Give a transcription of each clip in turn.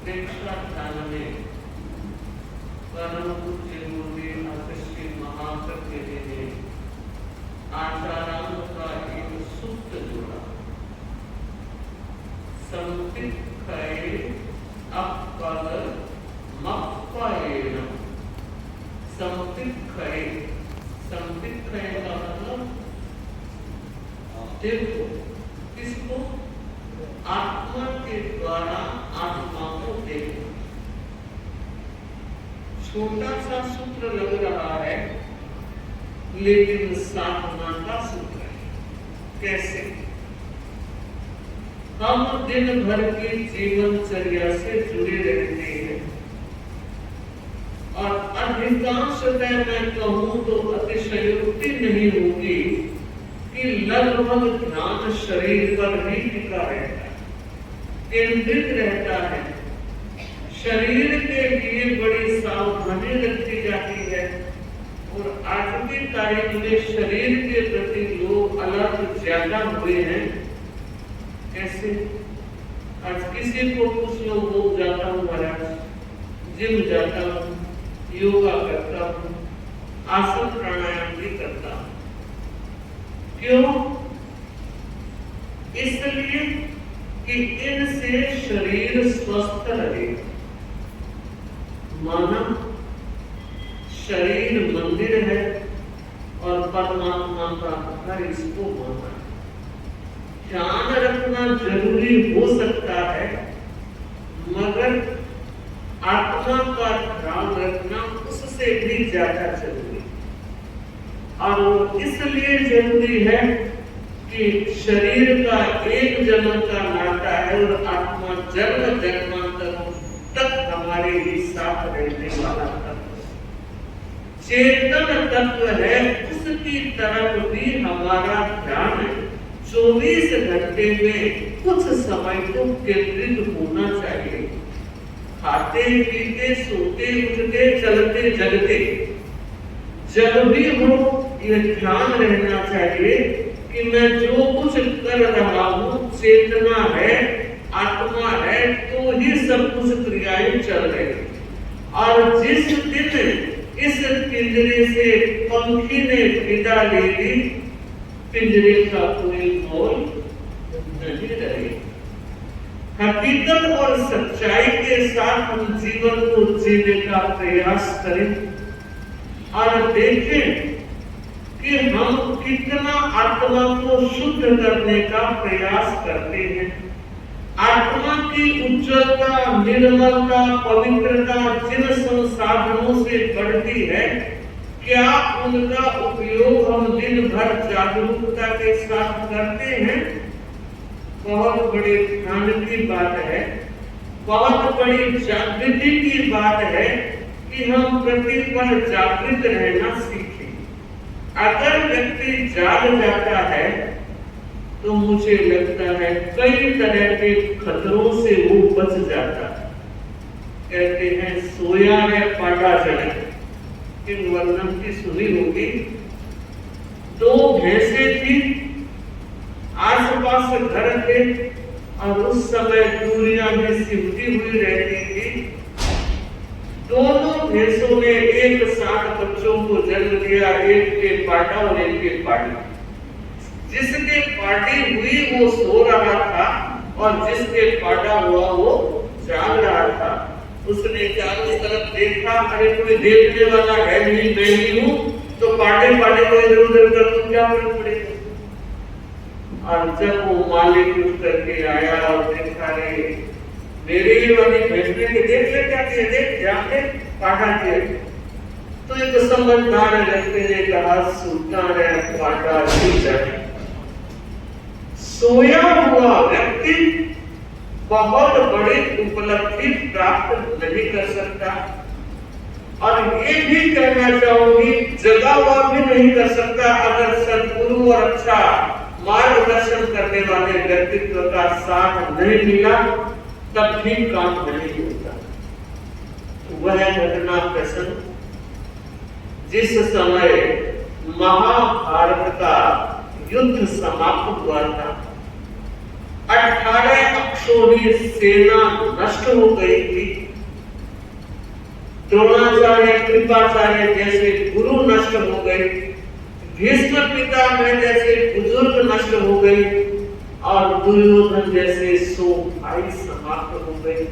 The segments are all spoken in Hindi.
अपेक्षा ध्यान में परम पूज्य गुरुदेव श्री महाप्रज्ञ जी ने आचारांग का एक सूत्र जोड़ा। संतिक्खये अपपद मप्पयेन। संतिक्खये, संतिक्खये का मतलब देखो, इसको आत्मा के द्वारा आत्मा को देखो। छोटा सा सूत्र लग रहा है लेकिन साधना का सूत्र है। कैसे? हम दिन भर की जीवनचर्या से जुड़े रहते हैं और अधिकांशतः मैं कहूं तो अतिशयोक्ति नहीं होगी कि लगभग ध्यान शरीर पर ही टिका रहता है, केंद्रित रहता है। शरीर के लिए बड़ी सावधानी रखी जाती है और आज की तारीख में शरीर के प्रति लोग अलर्ट ज्यादा हुए हैं। कैसे? आज किसी को कुछ लोग जाता हूँ महाराज, जिम जाता हूँ, योगा करता हूँ, आसन प्राणायाम भी करता हूँ। क्यों? इसलिए कि इनसे शरीर स्वस्थ रहे। माना शरीर मंदिर है और परमात्मा का घर इसको माना। ध्यान रखना जरूरी हो सकता है मगर आत्मा का ध्यान रखना उससे भी ज्यादा जरूरी। और इसलिए जरूरी है कि शरीर का एक जन्म का नाता है और आत्मा जन्म जन्मांतरों तक हमारे ही साथ रहने वाला तत्व, चेतन तत्व है। उसकी तरफ भी हमारा ध्यान 24 घंटे में कुछ समय तो केंद्रित होना चाहिए। खाते पीते सोते उठते चलते जगते जब भी हो यह ध्यान रहना चाहिए कि मैं जो कुछ कर रहा हूँ चेतना है, आत्मा है, तो ही सब कुछ क्रियाएं चल रही। और जिस दिन इस पिंजरे से पंखी ने विदा ले ली, पिंजरे का कोई मोल नहीं रहे। हकीकत और सच्चाई के साथ हम जीवन को जीने का प्रयास करें और देखें कि हम कितना आत्मा को शुद्ध करने का प्रयास करते हैं। आत्मा की उज्ज्वलता, निर्मलता, पवित्रता जिन संसाधनों से बढ़ती है, क्या उनका उपयोग हम दिन भर जागरूकता के साथ करते हैं? बहुत बड़े ध्यान की बात है, बहुत बड़ी जागृति की बात है कि हम प्रतिपल जागृत रहना सीखें। अगर व्यक्ति जाग जाता है तो मुझे लगता है कई तरह के खतरों से वो बच जाता है। कहते हैं सोया है पाटा चढ़े, इन वर्णन की सुनी होगी। 2 भैंसें थी, आसपास घर थे और उस समय दूरियां भी सिमटी हुई रहती थी। दोनों भैंसों ने एक साथ बच्चों को जन्म दिया, एक के पाटा और एक के पाटी। जिसके पाटी हुई वो सो रहा था और जिसके पाटा हुआ वो जाग रहा था। उसने चारों तरफ देखा, अरे कोई देखने वाला है नहीं, मैं ही हूँ, तो पाटे पाटे को इधर उधर कर दूं, क्या फर्क पड़ेगा। और जब वो मालिक उठ करके आया और देखा रे मेरे ही वाली भैंसने के देख ले क्या किए, देख जाके पाटा किए। तो एक समझदार व्यक्ति ने कहा सूता है पाटा छूट जाए। सोया हुआ व्यक्ति बहुत बड़ी उपलब्धि प्राप्त नहीं कर सकता और ये भी कहना चाहूंगी जगा हुआ भी नहीं कर सकता अगर सद्गुरु और अच्छा मार्गदर्शन करने वाले व्यक्तित्व का साथ नहीं मिला, तब भी काम नहीं होता। वह घटना प्रसंग जिस समय महाभारत का युद्ध समाप्त हुआ था 18 अक्षौहिणी सेना नष्ट हो गई थी। द्रोणाचार्य कृपाचार्य जैसे गुरु नष्ट हो गए, भीष्म पितामह जैसे बुजुर्ग नष्ट हो गए और दुर्योधन जैसे 100 भाई समाप्त हो गए।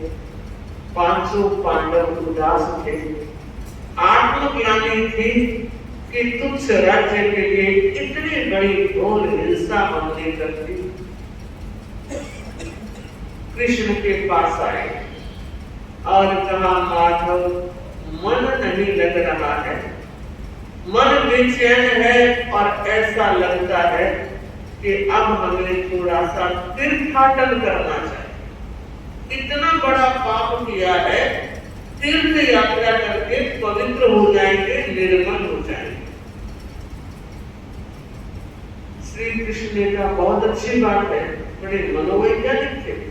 500 पांडव उदास थे। आत्मज्ञानी थी कि तुच्छ राज्य के लिए इतनी बड़ी घोर हिंसा हमने कर दी। कृष्ण के पास आए और कहा, माधव मन नहीं लग रहा है, मन बेचैन है और ऐसा लगता है कि अब हमें थोड़ा सा तीर्थाटन करना चाहिए। इतना बड़ा पाप किया है, तीर्थ यात्रा करके पवित्र हो जाएंगे, निर्मल हो जाएंगे। श्री कृष्ण ने कहा, बहुत अच्छी बात है, बड़े मनोवैज्ञानिक थे।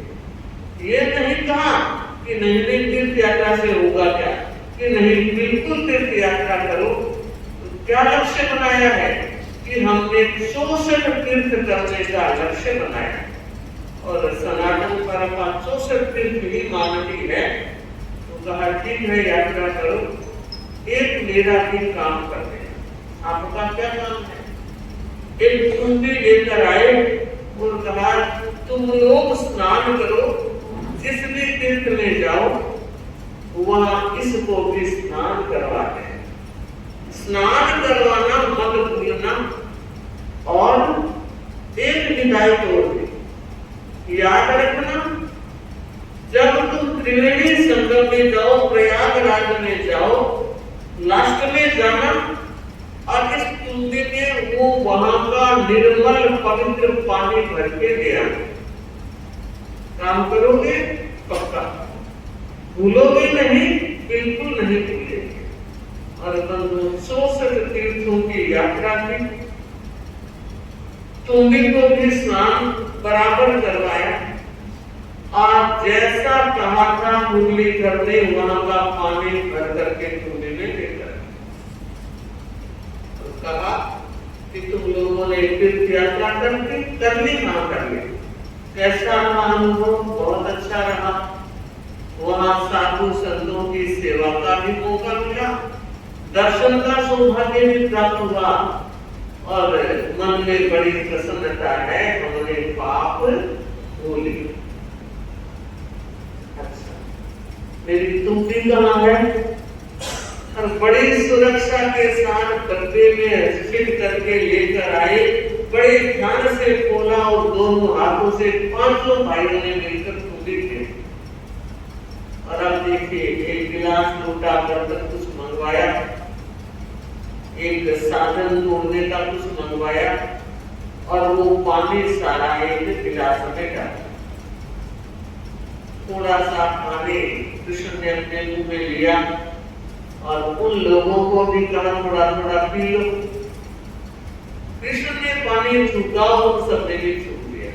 ये नहीं कहा कि नहीं तीर्थ यात्रा से होगा क्या, कि नहीं बिल्कुल तीर्थ यात्रा करो। तो क्या लक्ष्य बनाया है कि हमने 64 तीर्थ करने का लक्ष्य बनाया और सनातन परंपरा 64 तीर्थ ही मानती है। तो कहा, ठीक है, यात्रा करो, एक मेरा भी काम करते हैं। आपका क्या काम है? एक कुंडी लेकर आए और कहा, तुम लोग स्नान करो, जिस भी तीर्थ में जाओ वहां इसको भी स्नान करवाते हैं। स्नान करवाना मत भूलना। और एक हिदायत और दी, याद रखना, जब तुम त्रिवेणी संगम में जाओ, प्रयागराज में जाओ, लास्ट में जाना और इस कुंडी में वो वहां का निर्मल पवित्र पानी भर के ले आना। काम करोगे पक्का, भूलोगे नहीं, बिल्कुल नहीं भूलेंगे। और बंधु 64 तीर्थों की यात्रा की, तुम्हें को भी स्नान बराबर करवाया और जैसा कहा था मुरली करने, वहां का पानी भर करके कुंडी में लेकर तो कहा कि तुम लोगों ने तीर्थ यात्रा कर ली, कहां कर ली, कैसा रहा अनुभव? बहुत अच्छा रहा। वहां साधु संतों की सेवा का भी मौका मिला, दर्शन का सौभाग्य भी प्राप्त हुआ और मन में बड़ी प्रसन्नता है, हमने पाप धो लिया। अच्छा, मेरी टुकड़ी कहाँ है? और बड़ी सुरक्षा के साथ डब्बे में फिट करके लेकर आए, बड़े ध्यान से खोला और दोनों हाथों से 500 भाइयों ने मिलकर टुकड़ी थे। और अब देखिए, एक गिलास लोटा बर्तन कुछ मंगवाया, एक साधन तोड़ने का कुछ मंगवाया और वो पानी सारा एक गिलास में डाला। थोड़ा सा पानी कृष्ण ने अपने मुंह में लिया और उन लोगों को भी कहा, थोड़ा थोड़ा पी लो। कृष्ण ने पानी छूटा और सबने भी छू लिया।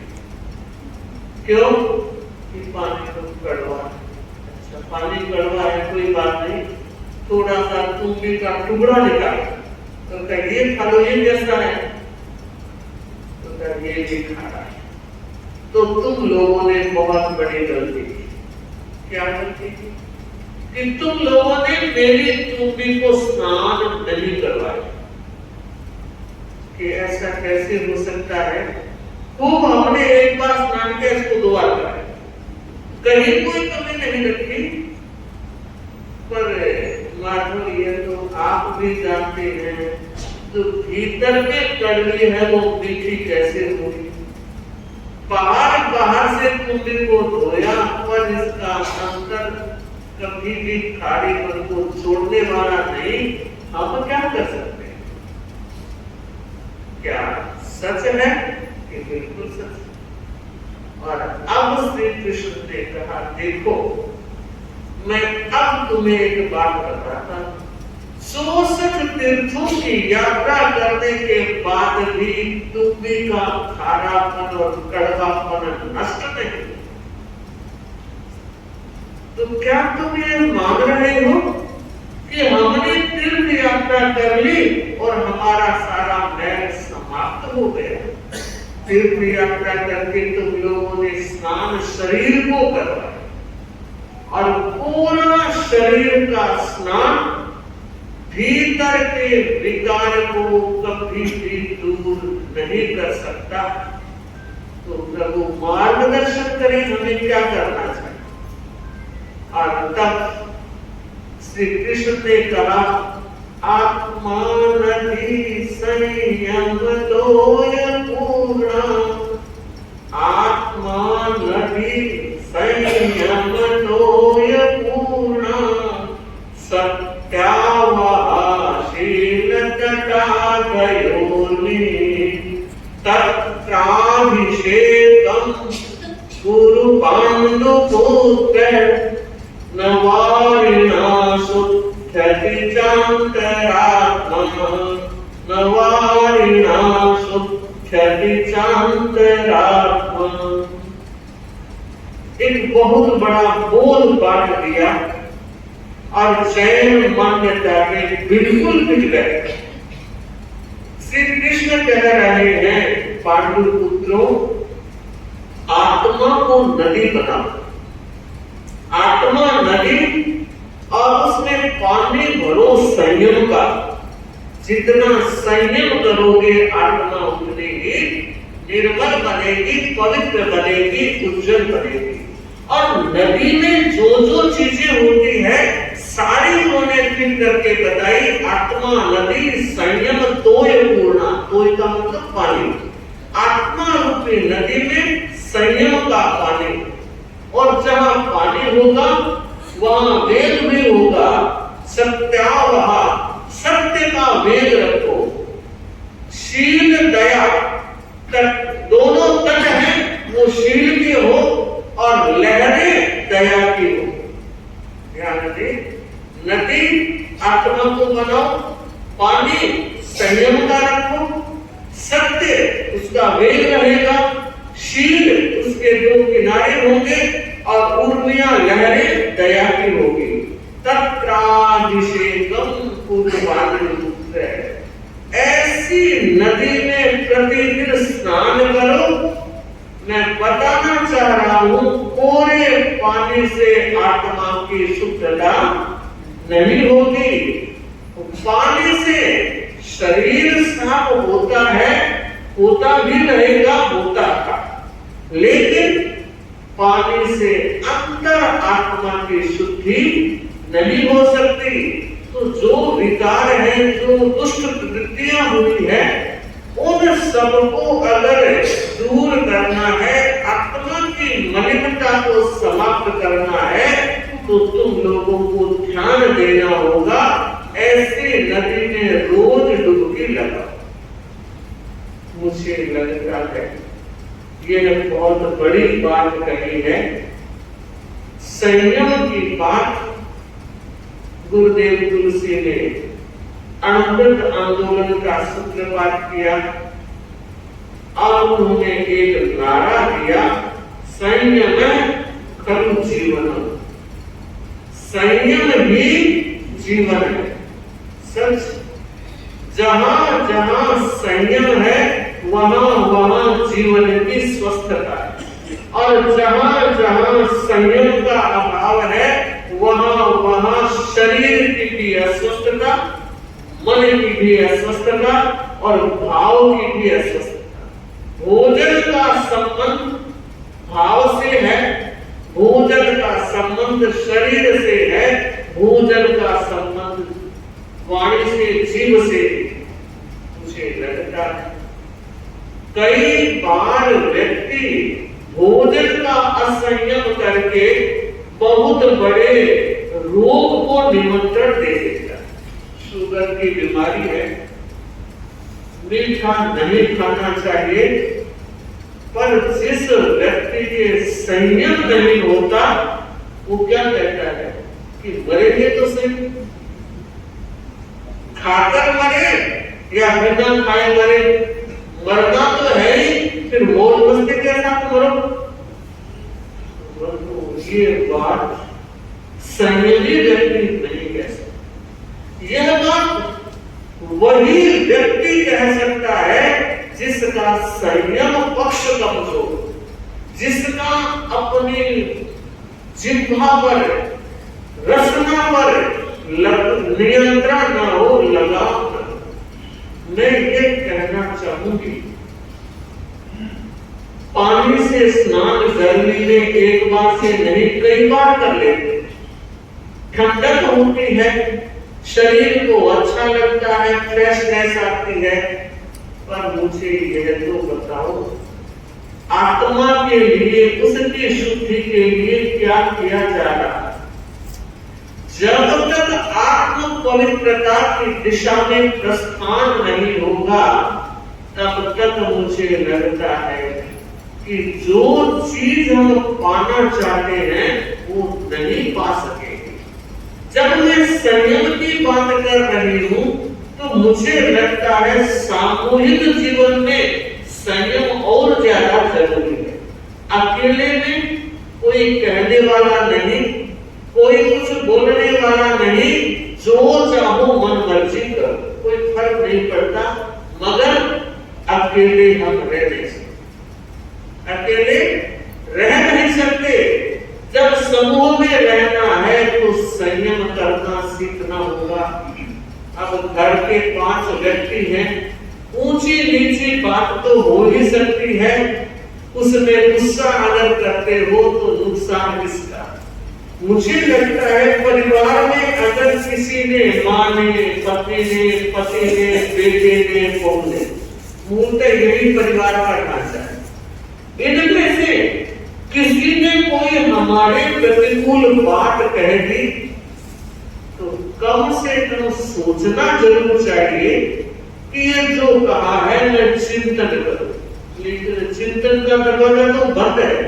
क्यों? कि पानी तो कड़वा। अच्छा, पानी कड़वा है, कोई बात नहीं, थोड़ा सा तुम्बी का टुकड़ा निकाल तो कहिए खा लो, ये कैसा है? तो कहिए ये खाना है। तो तुम लोगों ने बहुत बड़ी गलती की। क्या गलती की? कि तुम लोगों ने मेरी तुम्बी को स्नान नहीं करवाया। कि ऐसा कैसे हो सकता है? खूब हमने एक बार स्नान किया, इसको 2 बार कराया, कहीं कोई कमी नहीं रखी। पर माधव, ये तो आप भी जानते हैं, तो भीतर में कड़वी है वो मीठी कैसे होगी? बाहर से कुंडी को धोया पर इसका अंतर कभी भी खारीपन को छोड़ने वाला नहीं। हम क्या कर सकते हैं? क्या सच है? कि बिल्कुल सच। और अब श्री कृष्ण ने कहा, देखो मैं अब तुम्हें एक बात बताता हूं, 64 तीर्थों की यात्रा करने के बाद भी तुम्बी का खारापन और कड़वापन नष्ट नहीं। तो क्या तुम ये मान रहे हो कि हमने तीर्थ यात्रा कर ली और हमारा सारा मैल समाप्त हो गया? तीर्थ यात्रा करके तुम लोगों ने स्नान शरीर को करवाया और पूरा शरीर का स्नान भीतर के विकार को कभी भी दूर नहीं कर सकता। तो प्रभु मार्गदर्शन करें हमें क्या करना चाहिए। और तब श्री कृष्ण ने कहा आत्मा नदी संयम तोय पूर्णा, आत्मा नदी संयम तोय पूर्णा, सत्यावहाशील तटागयोनि तत्राभिषेकम कुरु पांडुपुत्र, नवारिणा शुद्धति चान्तरात्मा, नवारिणा शुद्धति चान्तरात्मा। एक बहुत बड़ा बोल बांट दिया और जैन मान्यता में बिल्कुल बिक गए। श्री कृष्ण कह रहे हैं पांडु पुत्रों, आत्मा को नदी बनाओ, आत्मा नदी और उसमें पानी भरो संयम का। जितना संयम करोगे आत्मा उतनी ही निर्मल बनेगी, पवित्र बनेगी, उज्जवल बनेगी। और नदी में जो जो चीजें होती है सारी उन्होंने फिर करके बताई। आत्मा नदी संयम तोय पूर्णा, तोय का मतलब पानी। आत्मा रूपी नदी में संयम का पानी, और जहां पानी होगा वहां वेद भी होगा। सत्यावहा, सत्य का वेद रखो। शील दया तट, दोनों तट हैं वो शील के हो और लहरें दया की हो। ध्यान दे, नदी आत्मा को बनाओ, पानी संयम का रखो, सत्य उसका वेग रहेगा, शील उसके दो किनारे होंगे और उर्मियां लहरें दया की होगी। तत्राभिषेकम पूर्वानुपुत्र, ऐसी नदी में प्रतिदिन स्नान करो। मैं बताना चाह रहा हूं कोरे पानी से आत्मा की शुद्धता नहीं होगी। पानी से शरीर साफ होता है, होता भी रहेगा, होता था, लेकिन पानी से अंतर आत्मा की शुद्धि नहीं हो सकती। तो जो विकार है, जो दुष्ट वृत्तियां हुई है, उन सबको अगर दूर करना है, आत्मा की मलिनता को समाप्त करना है, तो तुम लोगों को ध्यान देना होगा। ऐसी नदी में रोज डुबकी लगाओ। मुझे लगता है ये बहुत बड़ी बात कही है। संयम की बात गुरुदेव तुलसी ने अमृत आंदोलन का सूत्रपात किया और उन्होंने एक नारा दिया, संयम खलु जीवन। संयम ही जीवन है। सच, जहां जहां संयम है वहां वहां जीवन की स्वस्थता है, और जहां जहां संयम का अभाव है वहां वहां शरीर की भी अस्वस्थता, मन की भी अस्वस्थता और भाव की भी अस्वस्थता। भोजन का संबंध भाव से है, भोजन का संबंध शरीर से है, भोजन का संबंध वाणी से, जीव से। मुझे लगता है कई बार व्यक्ति भोजन का असंयम करके बहुत बड़े रोग को निमंत्रण दे देता है। शुगर की बीमारी है, मीठा नहीं खाना चाहिए, पर जिस व्यक्ति के संयम नहीं होता वो क्या कहता है कि मरेंगे तो सही, खाकर मरे या बिना खाए मरे, मरना तो है ही, फिर मौज मस्ती के साथ मरो। ये बात संयमी व्यक्ति नहीं कह सकता। यह बात वही व्यक्ति कह सकता है जिसका संयम पक्ष कमजोर, जिसका अपनी जिह्वा पर, रसना पर नियंत्रण न हो, लगाम न हो। मैं ये कहना चाहूंगी, पानी से स्नान गर्मी में एक बार से नहीं कई बार कर लेते, ठंडक होती है, शरीर को अच्छा लगता है, फ्रेशनेस आती है। पर मुझे यह तो बताओ, आत्मा के लिए, उसकी शुद्धि के लिए क्या किया जा रहा है? जब तक आत्म पवित्रता की दिशा में प्रस्थान नहीं होगा, तब तक मुझे लगता है कि जो चीज हम पाना चाहते हैं वो नहीं पा सकेंगे। जब मैं संयम की बात कर रही हूं, तो मुझे लगता है सामूहिक जीवन में संयम और ज्यादा जरूरी है। अकेले में कोई कहने वाला नहीं, कोई कुछ बोलने वाला नहीं, जो चाहो मन मर्जी कर, कोई फर्क नहीं पड़ता। मगर अकेले हम रह नहीं सकते, अकेले रह नहीं सकते। जब समूह में रहना है तो संयम करना सीखना होगा। अब घर के 5 व्यक्ति हैं, ऊंची नीची बात तो हो ही सकती है, उसमें गुस्सा अगर करते हो तो नुकसान किसका? मुझे लगता है परिवार में अगर किसी ने, माँ ने, पति ने, बेटे ने, बहू ने, मूलतः यही परिवार का ढांचा है, इनमें से किसी ने कोई हमारे प्रतिकूल बात कह दी तो कम से कम सोचना जरूर चाहिए कि ये जो कहा है मैं चिंतन करूं। लेकिन चिंतन का दरवाजा तो बंद है,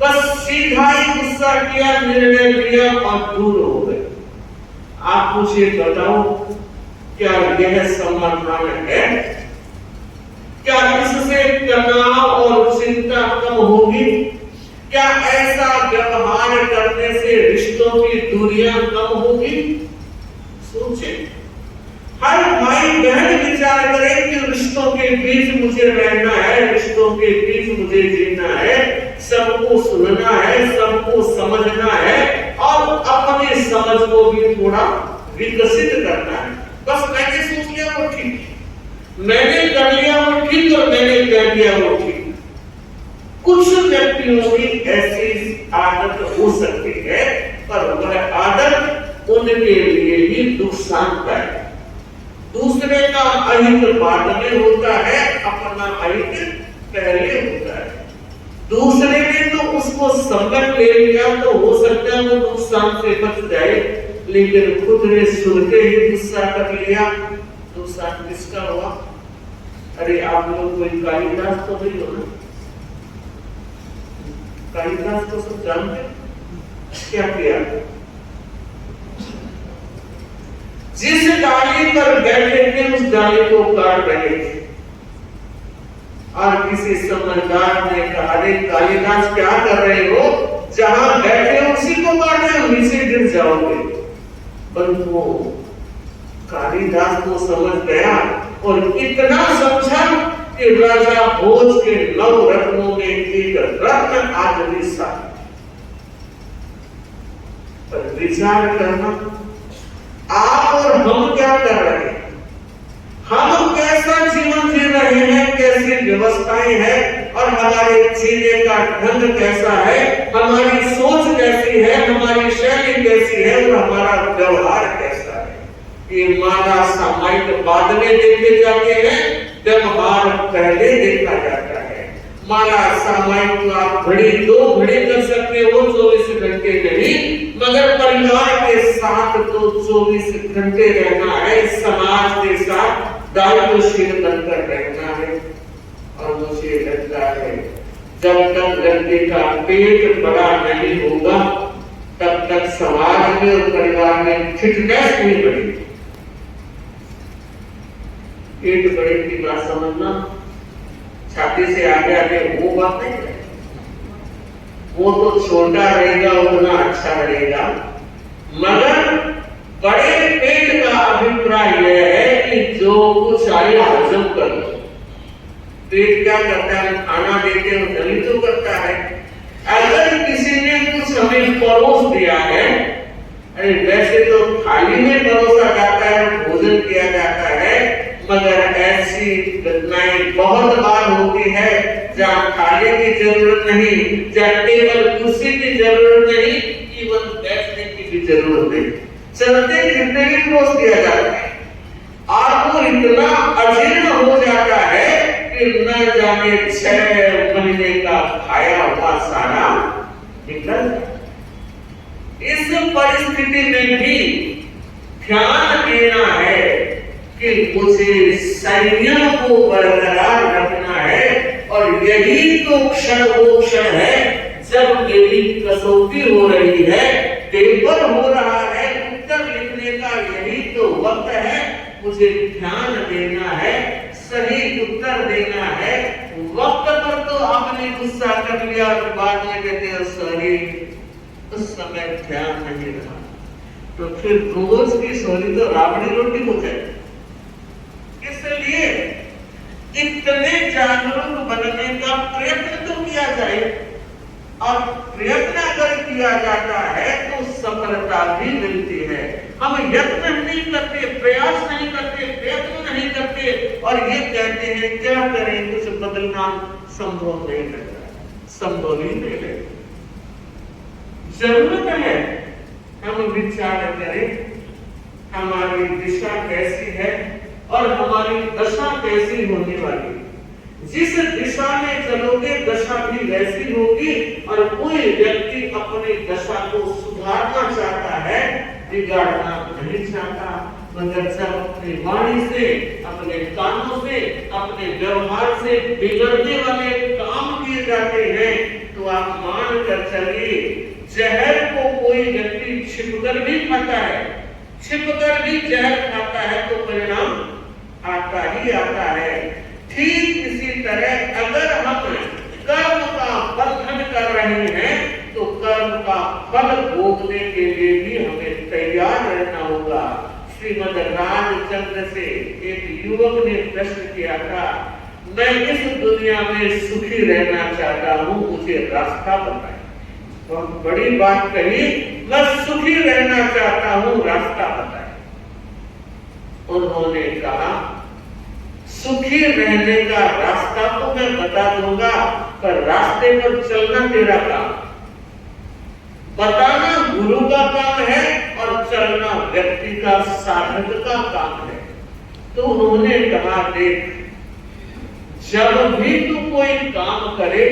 बस सीधा ही गुस्सा किया, निर्णय लिया और दूर हो गए। आप मुझे बताओ, क्या यह समाधान है? क्या इससे तनाव और चिंता कम होगी? क्या ऐसा व्यवहार करने से रिश्तों की दूरियां कम होगी? सोचे, हर भाई बहन विचार करे कि रिश्तों के बीच मुझे रहना है, रिश्तों के बीच मुझे जीना है, सबको सुनना है, सबको समझना है और अपनी समझ को भी थोड़ा विकसित करना है। बस मैंने सोच लिया वो ठीक, मैंने कर लिया वो ठीक और मैंने कह दिया वो ठीक। कुछ व्यक्तियों की ऐसी आदत हो सकती है, पर वह आदत उनके लिए ही नुकसानदायक है। दूसरे का अहित बाद में होता है, अपना अहित पहले होता है। दूसरे ने तो उसको संकट ले लिया तो हो सकता है वो नुकसान से बच जाए, लेकिन खुद ने सुनते ही गुस्सा कर लिया, नुकसान किसका हुआ? अरे आप लोग कोई कालिदास तो नहीं हो ना? कालिदास तो सब जानते, क्या किया? जिस डाली पर बैठे थे उस डाली को काट रहे थे और किसी समझदार ने कहा, अरे कालिदास क्या कर रहे हो? जहां बैठे हो उसी को काट रहे हो, नीचे गिर जाओगे। पर वो कालिदास को समझ गया और इतना समझा कि राजा भोज के 9 रत्नों में एक रत्न आज भी साथ। पर विचार करना, आप और हम क्या कर रहे हैं? हम कैसा जीवन जी रहे हैं, कैसी व्यवस्थाएं हैं और हमारे जीने का ढंग कैसा है, हमारी सोच कैसी है, हमारी शैली कैसी है और हमारा व्यवहार कैसा है। ये माला सामायिक बाद में देखे जाते हैं, व्यवहार पहले देखा जाता है। माला सामायिक तो आप घड़ी 2 घड़ी कर सकते हो, 24 घंटे नहीं, मगर परिवार के साथ तो 24 घंटे रहना है, समाज के साथ दायित्वशील बनकर रहना है। और मुझे लगता है जब तक व्यक्ति का पेट बड़ा नहीं होगा, तब तक समाज में और परिवार में फिटनेस नहीं बढ़ेगी। पेट बड़े की बात समझना, छाती से आगे आगे वो बात नहीं है, वो तो छोटा रहेगा उतना अच्छा रहेगा। मगर बड़े पेट का अभिप्राय यह है कि जो कुछ आए हजम कर लो, पेट क्या करता है, खाना देते हैं नहीं तो करता है। अगर किसी ने कुछ हमें परोस दिया है, अरे वैसे तो थाली में परोसा जाता है, भोजन किया जाता है, मगर ऐसी घटनाएं बहुत बार होती है जहाँ थाली की जरूरत नहीं, जहाँ टेबल कुर्सी की जरूरत नहीं, इवन बैठने की भी जरूरत नहीं, चलते फिरते भी परोस दिया जाता है। और वो इतना अजीर्ण हो जाता है कि न जाने 6 महीने का खाया हुआ सारा निकल। इस परिस्थिति में भी ध्यान देना है कि मुझे संयम को बरकरार रखना है, और यही तो क्षण वो क्षण है जब मेरी कसौटी हो रही है, पेपर हो रहा है, उत्तर लिखने का यही तो वक्त है। मुझे ध्यान देना है, सही उत्तर देना है। वक्त पर तो आपने गुस्सा कर लिया और बाद में कहते हैं सॉरी, उस समय ध्यान नहीं रहा, तो फिर रोज की सॉरी तो राबड़ी रोटी हो जाए। इसलिए इतने जागरूक बनने का प्रयत्न तो किया जाए, और प्रयत्न अगर किया जाता है तो सफलता भी मिलती है। हम यत्न नहीं करते, प्रयास नहीं करते, प्रयत्न नहीं करते, और ये कहते हैं क्या करें, कुछ बदलना संभव नहीं लगता, संभव ही नहीं लगता। जरूरत है हम विचार करें हमारी दिशा कैसी है और हमारी दशा कैसी होने वाली। जिस दिशा में चलोगे दशा भी वैसी होगी, और कोई व्यक्ति अपनी दशा को सुधारना चाहता है, बिगाड़ना नहीं चाहता, मगर जब अपनी वाणी से, अपने कानों से, अपने व्यवहार से बिगड़ने वाले काम किए जाते हैं, तो आप मान कर चलिए जहर को कोई व्यक्ति छिपकर भी खाता है, छिपकर भी जहर खाता है तो परिणाम आता ही आता है। ठीक इसी तरह अगर हम कर्म का बंधन कर रहे हैं तो कर्म का फल भोगने के लिए भी हमें तैयार रहना होगा। श्रीमद रामचंद्र से एक युवक ने प्रश्न किया था, मैं इस दुनिया में सुखी रहना चाहता हूँ, मुझे रास्ता बताएं। बहुत बड़ी बात कही, मैं सुखी रहना चाहता हूँ, रास्ता बताएं। उन्होंने कहा सुखी रहने का रास्ता तो मैं बता दूंगा, पर रास्ते पर चलना तेरा काम, बताना गुरु का काम है और चलना व्यक्ति का, साधक का काम है। तो उन्होंने कहा देख, जब भी तू कोई काम करे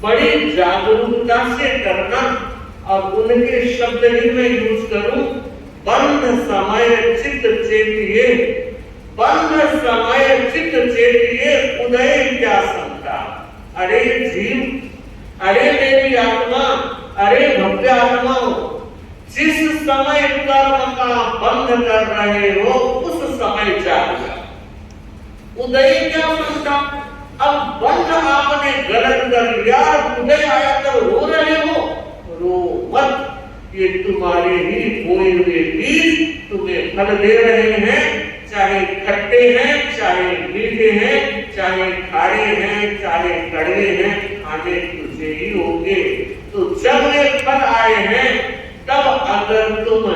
बड़ी जागरूकता से करना, और उनके शब्द ही मैं यूज करूं, बंध समय चित्त चेतिए, बंध समय चित्त चेतिए, उदय क्या शंका। अरे जीव, अरे मेरी आत्मा, अरे भव्य आत्माओं, जिस समय कर्म का बंध कर रहे हो उस समय जाग जाओ। उदय क्या शंका। अब बंध आपने गलत कर लिया, उदय आया तो रो रहे हो, रो मत, ये तुम्हारे ही बोए हुए बीज तुम्हें फल दे रहे हैं, चाहे खट्टे हैं, चाहे मीठे हैं, चाहे खारे हैं, चाहे कड़वे हैं, खाने तुझे ही होंगे। तो जब ये फल आए हैं तब अगर तुम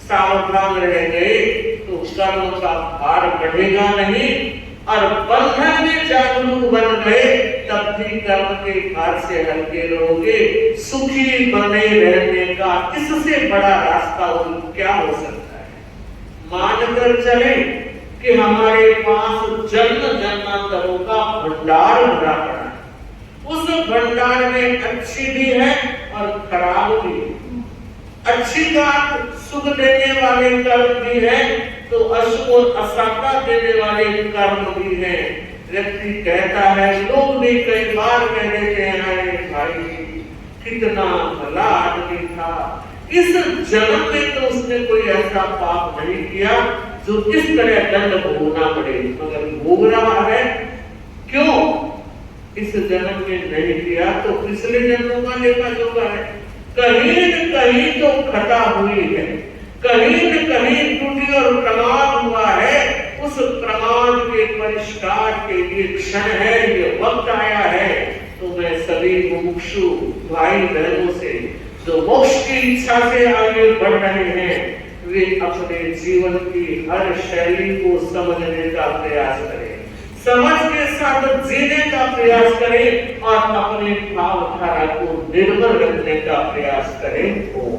सावधान रह गए तो कर्म का भार बढ़ेगा नहीं, और बंधन में जागरूक बन गए तब भी कर्म के भार से हल्के रहोगे। सुखी बने रहने का इससे बड़ा रास्ता और क्या हो सकता है। मानकर चले कि हमारे पास जन्म जन्मांतरों का भंडार भरा पड़ा है, उस भंडार में अच्छी भी है और खराब भी है। अच्छी बात सुख देने वाले कर्म भी है, तो अशुभ और असाता देने वाले कर्म भी है। व्यक्ति कहता है, लोग भी कई बार कह देते हैं, भाई कितना भला आदमी था, इस जन्म में तो उसने कोई ऐसा पाप नहीं किया जो इस तरह दंड भोगना पड़े, मगर भोग रहा है। क्यों? इस जन्म में नहीं किया तो पिछले जन्मों का लेखा जोखा है। कहीं न कहीं तो खता हुई है, कहीं न कहीं त्रुटि और कमाल हुआ है, उस प्रमाद के परिष्कार के लिए क्षण है, ये वक्त आया है। तो मैं सभी मुमुक्षु भाई बहनों से जो मोक्ष की इच्छा से आगे बढ़ रहे हैं, वे अपने जीवन की हर शैली को समझने का प्रयास करें, समझ के साथ जीने का प्रयास करें और अपने भावधारा को निर्मल रखने का प्रयास करें। ओम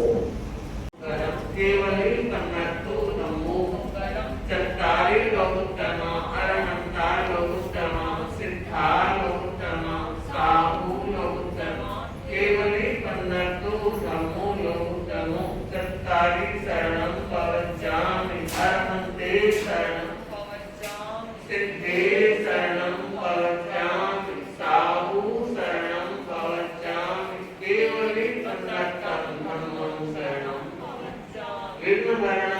केवली कन्नतो नमो चत्तारि लोकोत्तमा अरहंता लोकोत्तमा सिद्धा लोकोत्तमा साहु लोकोत्तमा केवली कन्नतो नमो लोकोत्तमो चत्तारि शरणं पवज्जामि अरहन्ते शरणं पवज्जामि सिद्धे शरणं पवज्जामि साहु शरणं पवज्जामि केवली कन्नतं धम्मं शरणं विघ्नहरणं